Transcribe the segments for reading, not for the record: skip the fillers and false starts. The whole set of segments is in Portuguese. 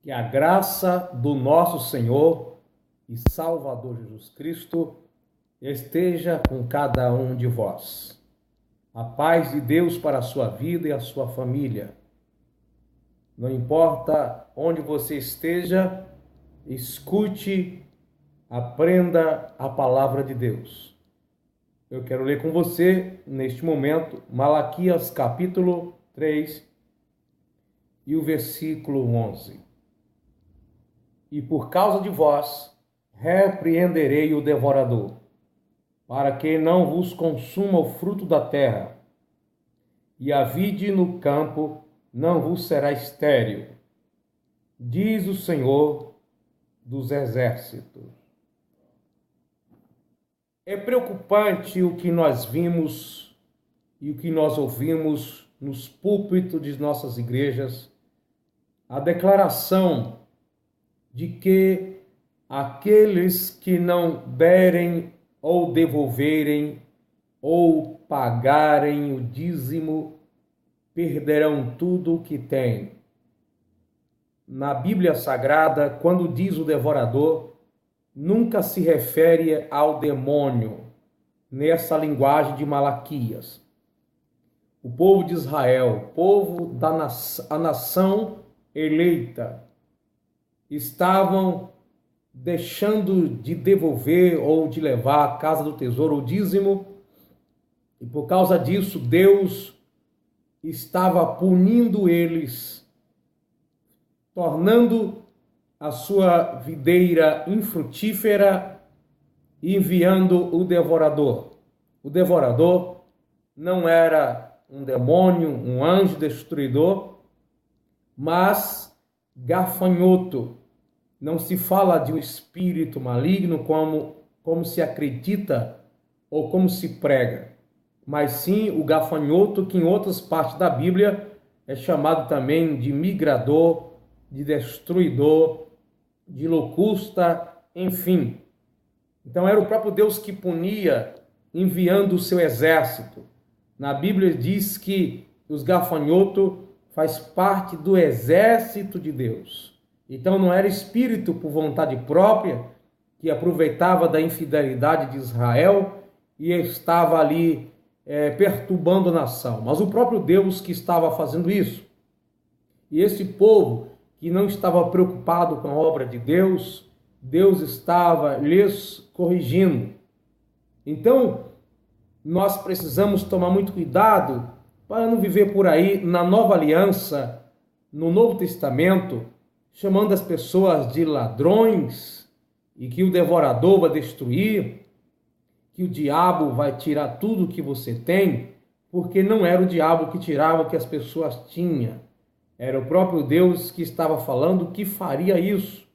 Que a graça do nosso Senhor e Salvador Jesus Cristo esteja com cada um de vós. A paz de Deus para a sua vida e a sua família. Não importa onde você esteja, escute, aprenda a palavra de Deus. Eu quero ler com você, neste momento, Malaquias capítulo 3 e o versículo 11. E por causa de vós, repreenderei o devorador, para que não vos consuma o fruto da terra, e a vide no campo não vos será estéril, diz o Senhor dos Exércitos. É preocupante o que nós vimos e o que nós ouvimos nos púlpitos de nossas igrejas, a declaração de que aqueles que não derem ou devolverem ou pagarem o dízimo perderão tudo o que têm. Na Bíblia Sagrada, quando diz o devorador, nunca se refere ao demônio, nessa linguagem de Malaquias. O povo de Israel, a nação eleita, estavam deixando de devolver ou de levar à casa do tesouro o dízimo, e por causa disso Deus estava punindo eles, tornando a sua videira infrutífera e enviando o devorador. O devorador não era um demônio, um anjo destruidor, mas gafanhoto. Não se fala de um espírito maligno como se acredita ou como se prega, mas sim o gafanhoto, que em outras partes da Bíblia é chamado também de migrador, de destruidor, de locusta, enfim. Então era o próprio Deus que punia, enviando o seu exército. Na Bíblia diz que os gafanhotos faz parte do exército de Deus. Então não era espírito por vontade própria que aproveitava da infidelidade de Israel e estava ali perturbando a nação, mas o próprio Deus que estava fazendo isso. E esse povo que não estava preocupado com a obra de Deus, Deus estava lhes corrigindo. Então nós precisamos tomar muito cuidado para não viver por aí na nova aliança, no Novo Testamento, chamando as pessoas de ladrões e que o devorador vai destruir, que o diabo vai tirar tudo que você tem, porque não era o diabo que tirava o que as pessoas tinham. Era o próprio Deus que estava falando que faria isso.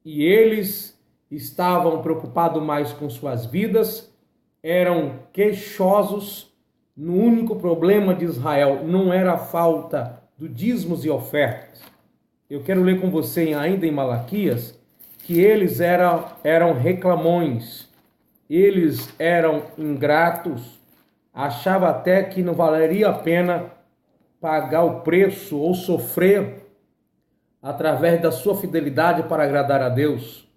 E eles estavam preocupados mais com suas vidas, eram queixosos. No único problema de Israel não era a falta do dízimos e ofertas. Eu quero ler com você ainda em Malaquias que eles eram reclamões, eles eram ingratos, achavam até que não valeria a pena pagar o preço ou sofrer através da sua fidelidade para agradar a Deus.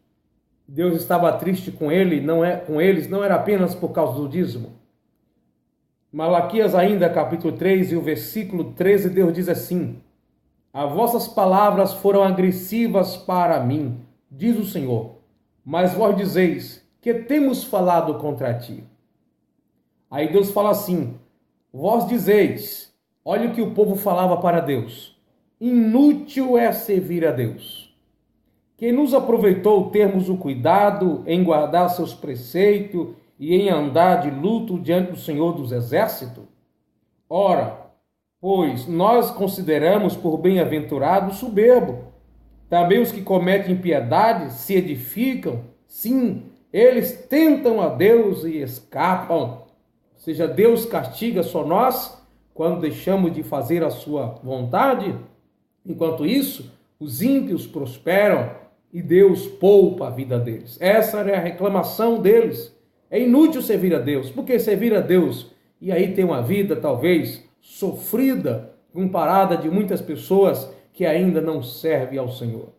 Deus estava triste com eles, não era apenas por causa do dízimo. Malaquias ainda, capítulo 3 e o versículo 13, Deus diz assim: as vossas palavras foram agressivas para mim, diz o Senhor, mas vós dizeis, que temos falado contra ti? Aí Deus fala assim, vós dizeis, olha o que o povo falava para Deus, inútil é servir a Deus. Que nos aproveitou termos o cuidado em guardar seus preceitos e em andar de luto diante do Senhor dos Exércitos? Ora, pois nós consideramos por bem-aventurado o soberbo. Também os que cometem impiedade se edificam. Sim, eles tentam a Deus e escapam. Ou seja, Deus castiga só nós quando deixamos de fazer a sua vontade. Enquanto isso, os ímpios prosperam e Deus poupa a vida deles. Essa é a reclamação deles. É inútil servir a Deus. Por que servir a Deus? E aí tem uma vida talvez sofrida, comparada de muitas pessoas que ainda não serve ao Senhor.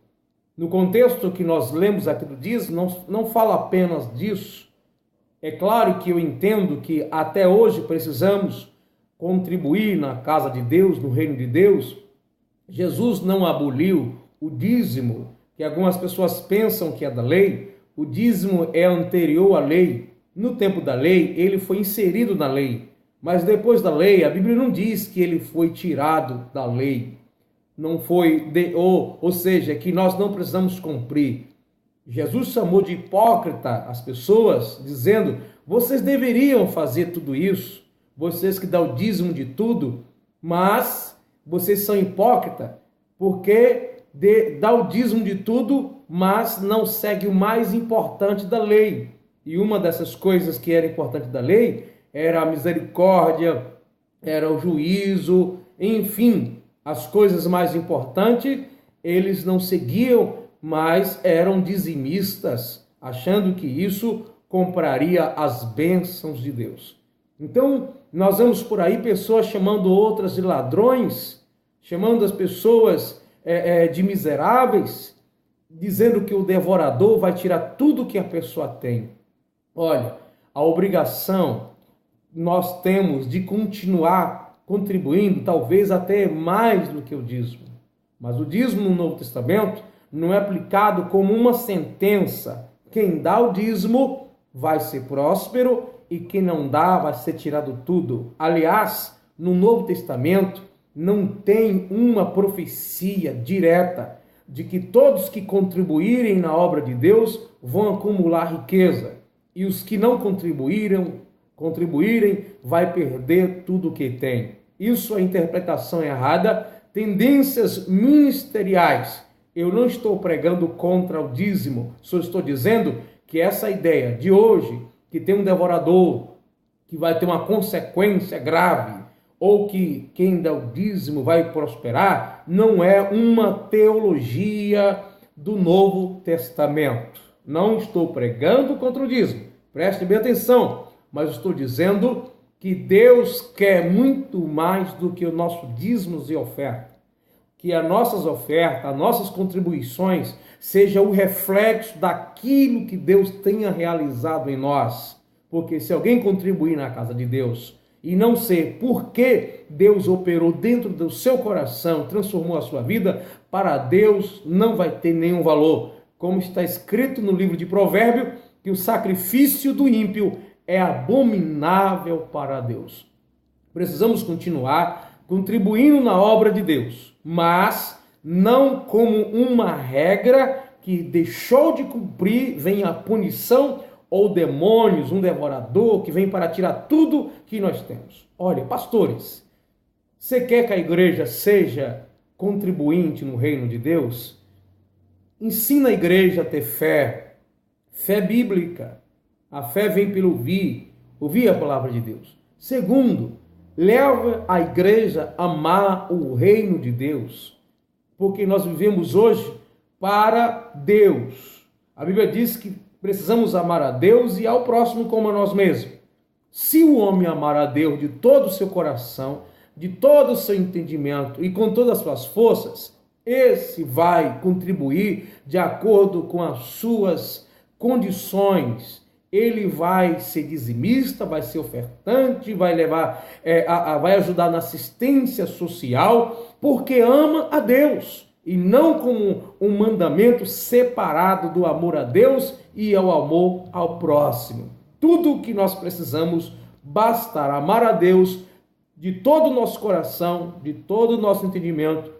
No contexto que nós lemos aqui do dízimo, não fala apenas disso. É claro que eu entendo que até hoje precisamos contribuir na casa de Deus, no reino de Deus. Jesus não aboliu o dízimo, que algumas pessoas pensam que é da lei. O dízimo é anterior à lei. No tempo da lei, ele foi inserido na lei. Mas depois da lei, a Bíblia não diz que ele foi tirado da lei. Não foi, ou seja, que nós não precisamos cumprir. Jesus chamou de hipócrita as pessoas, dizendo: vocês deveriam fazer tudo isso, vocês que dão o dízimo de tudo, mas vocês são hipócritas, porque dá o dízimo de tudo, mas não segue o mais importante da lei. E uma dessas coisas que era importante da lei era a misericórdia, era o juízo, enfim, as coisas mais importantes eles não seguiam, mas eram dizimistas, achando que isso compraria as bênçãos de Deus. Então, nós vemos por aí pessoas chamando outras de ladrões, chamando as pessoas de miseráveis, dizendo que o devorador vai tirar tudo que a pessoa tem. Olha, a obrigação nós temos de continuar contribuindo, talvez até mais do que o dízimo. Mas o dízimo no Novo Testamento não é aplicado como uma sentença. Quem dá o dízimo vai ser próspero e quem não dá vai ser tirado tudo. Aliás, no Novo Testamento não tem uma profecia direta de que todos que contribuírem na obra de Deus vão acumular riqueza e os que não contribuírem vai perder tudo o que tem. Isso é interpretação errada, tendências ministeriais. Eu não estou pregando contra o dízimo, só estou dizendo que essa ideia de hoje, que tem um devorador, que vai ter uma consequência grave, ou que quem dá o dízimo vai prosperar, não é uma teologia do Novo Testamento. Não estou pregando contra o dízimo, preste bem atenção, mas estou dizendo que Deus quer muito mais do que os nossos dízimos e ofertas. Que as nossas ofertas, as nossas contribuições, seja o reflexo daquilo que Deus tenha realizado em nós. Porque se alguém contribuir na casa de Deus e não ser porque Deus operou dentro do seu coração, transformou a sua vida, para Deus não vai ter nenhum valor. Como está escrito no livro de Provérbios, que o sacrifício do ímpio é abominável para Deus. Precisamos continuar contribuindo na obra de Deus, mas não como uma regra que deixou de cumprir, vem a punição ou demônios, um devorador que vem para tirar tudo que nós temos. Olha, pastores, você quer que a igreja seja contribuinte no reino de Deus? Ensina a igreja a ter fé, fé bíblica. A fé vem pelo ouvir a palavra de Deus. Segundo, leva a igreja a amar o reino de Deus, porque nós vivemos hoje para Deus. A Bíblia diz que precisamos amar a Deus e ao próximo como a nós mesmos. Se o homem amar a Deus de todo o seu coração, de todo o seu entendimento e com todas as suas forças, esse vai contribuir de acordo com as suas condições. Ele vai ser dizimista, vai ser ofertante, vai vai ajudar na assistência social, porque ama a Deus, e não como um mandamento separado do amor a Deus e ao amor ao próximo. Tudo o que nós precisamos bastar amar a Deus de todo o nosso coração, de todo o nosso entendimento,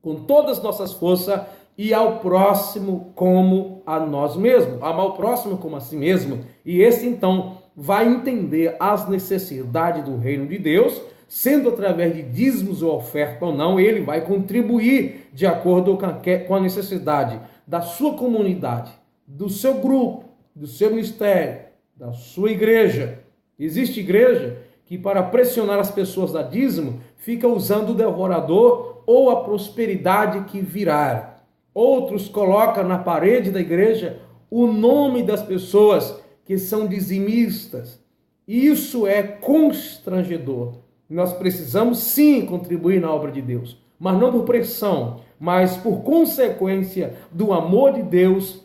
com todas as nossas forças, e ao próximo como a nós mesmos, amar o próximo como a si mesmo. E esse então vai entender as necessidades do reino de Deus, sendo através de dízimos ou oferta ou não, ele vai contribuir de acordo com a necessidade da sua comunidade, do seu grupo, do seu ministério, da sua igreja. Existe igreja que para pressionar as pessoas da dízimo, fica usando o devorador ou a prosperidade que virá. Outros colocam na parede da igreja o nome das pessoas que são dizimistas. Isso é constrangedor. Nós precisamos sim contribuir na obra de Deus, mas não por pressão, mas por consequência do amor de Deus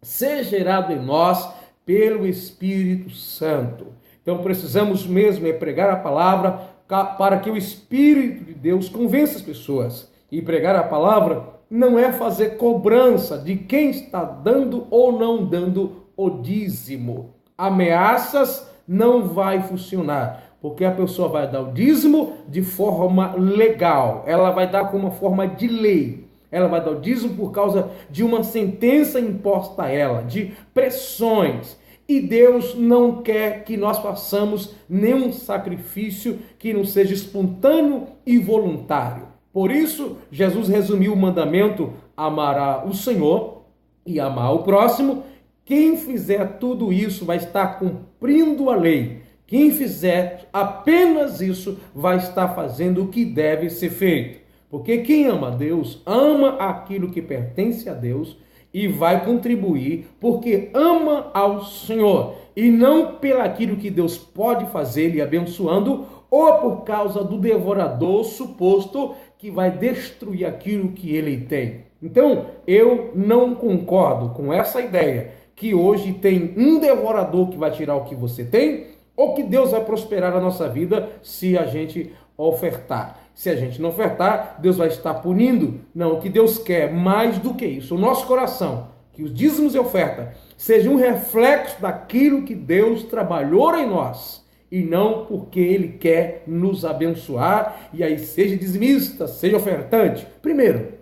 ser gerado em nós pelo Espírito Santo. Então precisamos mesmo pregar a palavra para que o Espírito de Deus convença as pessoas. E pregar a palavra não é fazer cobrança de quem está dando ou não dando o dízimo. Ameaças não vai funcionar, porque a pessoa vai dar o dízimo de forma legal, ela vai dar como uma forma de lei, ela vai dar o dízimo por causa de uma sentença imposta a ela, de pressões. E Deus não quer que nós façamos nenhum sacrifício que não seja espontâneo e voluntário. Por isso, Jesus resumiu o mandamento: amará o Senhor e amar o próximo. Quem fizer tudo isso vai estar cumprindo a lei. Quem fizer apenas isso vai estar fazendo o que deve ser feito. Porque quem ama a Deus, ama aquilo que pertence a Deus e vai contribuir porque ama ao Senhor e não pelaquilo que Deus pode fazer lhe abençoando ou por causa do devorador suposto que vai destruir aquilo que ele tem. Então, eu não concordo com essa ideia que hoje tem um devorador que vai tirar o que você tem, ou que Deus vai prosperar a nossa vida se a gente ofertar. Se a gente não ofertar, Deus vai estar punindo. Não, o que Deus quer mais do que isso, o nosso coração, que os dízimos e oferta sejam um reflexo daquilo que Deus trabalhou em nós, e não porque Ele quer nos abençoar, e aí seja dizimista, seja ofertante. Primeiro,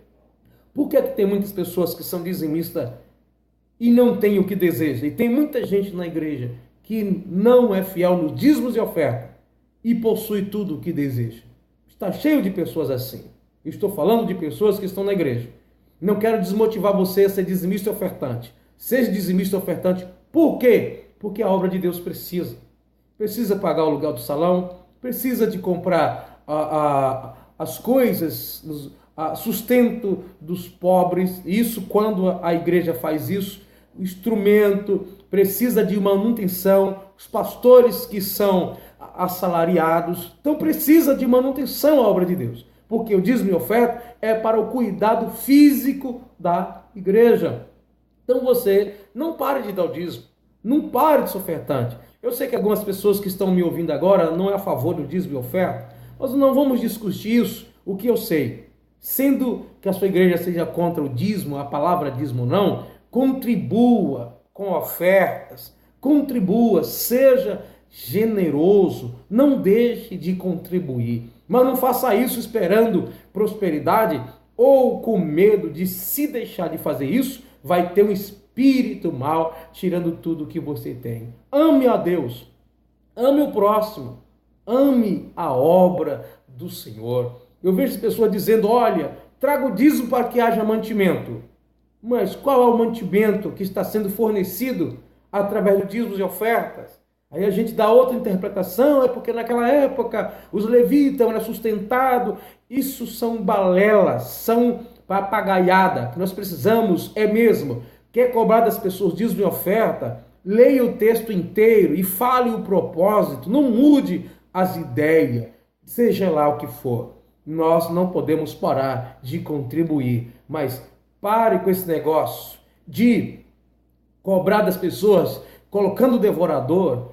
por que tem muitas pessoas que são dizimistas e não têm o que desejam? E tem muita gente na igreja que não é fiel nos dízimos e oferta e possui tudo o que deseja. Está cheio de pessoas assim. Estou falando de pessoas que estão na igreja. Não quero desmotivar você a ser dizimista e ofertante. Seja dizimista e ofertante. Por quê? Porque a obra de Deus precisa. Precisa pagar o aluguel do salão, precisa de comprar as coisas, sustento dos pobres. Isso quando a igreja faz isso. O instrumento precisa de manutenção. Os pastores que são assalariados, então precisa de manutenção a obra de Deus, porque o dízimo e oferta é para o cuidado físico da igreja. Então você não pare de dar o dízimo, não pare de ser ofertante. Eu sei que algumas pessoas que estão me ouvindo agora não é a favor do dízimo e oferta, mas não vamos discutir isso. O que eu sei, sendo que a sua igreja seja contra o dízimo, a palavra dízimo não, contribua com ofertas, contribua, seja generoso, não deixe de contribuir, mas não faça isso esperando prosperidade ou com medo de, se deixar de fazer isso, vai ter um espírito mau tirando tudo que você tem. Ame a Deus, ame o próximo, ame a obra do Senhor. Eu vejo as pessoas dizendo: olha, traga o dízimo para que haja mantimento. Mas qual é o mantimento que está sendo fornecido através do dízimos e ofertas? Aí a gente dá outra interpretação, é porque naquela época os levitas eram sustentados. Isso são balelas, são papagaiada. O que nós precisamos é mesmo, quer cobrar das pessoas dízimo e oferta, leia o texto inteiro e fale o propósito, não mude as ideias, seja lá o que for. Nós não podemos parar de contribuir, mas pare com esse negócio de cobrar das pessoas, colocando o devorador,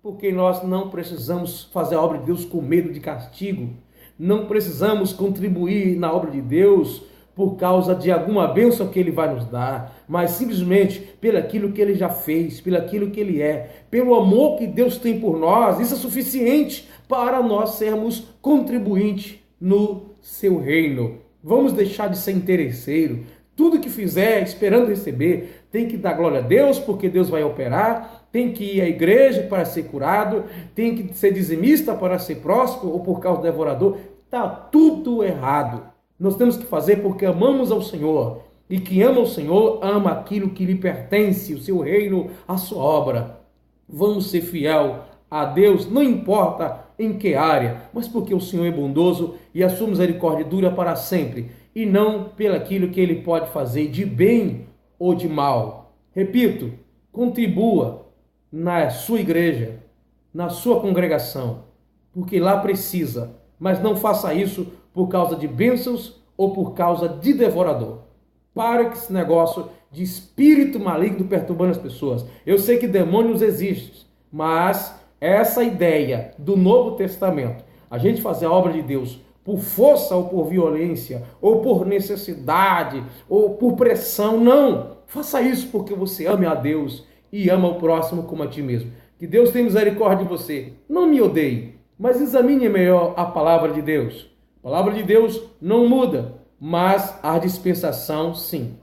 porque nós não precisamos fazer a obra de Deus com medo de castigo. Não precisamos contribuir na obra de Deus por causa de alguma bênção que Ele vai nos dar, mas simplesmente pelaquilo que Ele já fez, pelaquilo que Ele é, pelo amor que Deus tem por nós. Isso é suficiente para nós sermos contribuintes no seu reino. Vamos deixar de ser interesseiro. Tudo que fizer esperando receber, tem que dar glória a Deus, porque Deus vai operar. Tem que ir à igreja para ser curado, tem que ser dizimista para ser próspero, ou por causa do devorador. Está tudo errado. Nós temos que fazer porque amamos ao Senhor. E quem ama o Senhor, ama aquilo que lhe pertence, o seu reino, a sua obra. Vamos ser fiel a Deus, não importa em que área, mas porque o Senhor é bondoso e a sua misericórdia dura para sempre, e não pelaquilo que Ele pode fazer de bem ou de mal. Repito, contribua na sua igreja, na sua congregação, porque lá precisa, mas não faça isso por causa de bênçãos ou por causa de devorador. Para com esse negócio de espírito maligno perturbando as pessoas. Eu sei que demônios existem, mas essa ideia do Novo Testamento, a gente fazer a obra de Deus por força ou por violência, ou por necessidade, ou por pressão, não. Faça isso porque você ama a Deus e ama o próximo como a ti mesmo. Que Deus tenha misericórdia de você. Não me odeie, mas examine melhor a palavra de Deus. A palavra de Deus não muda, mas a dispensação sim.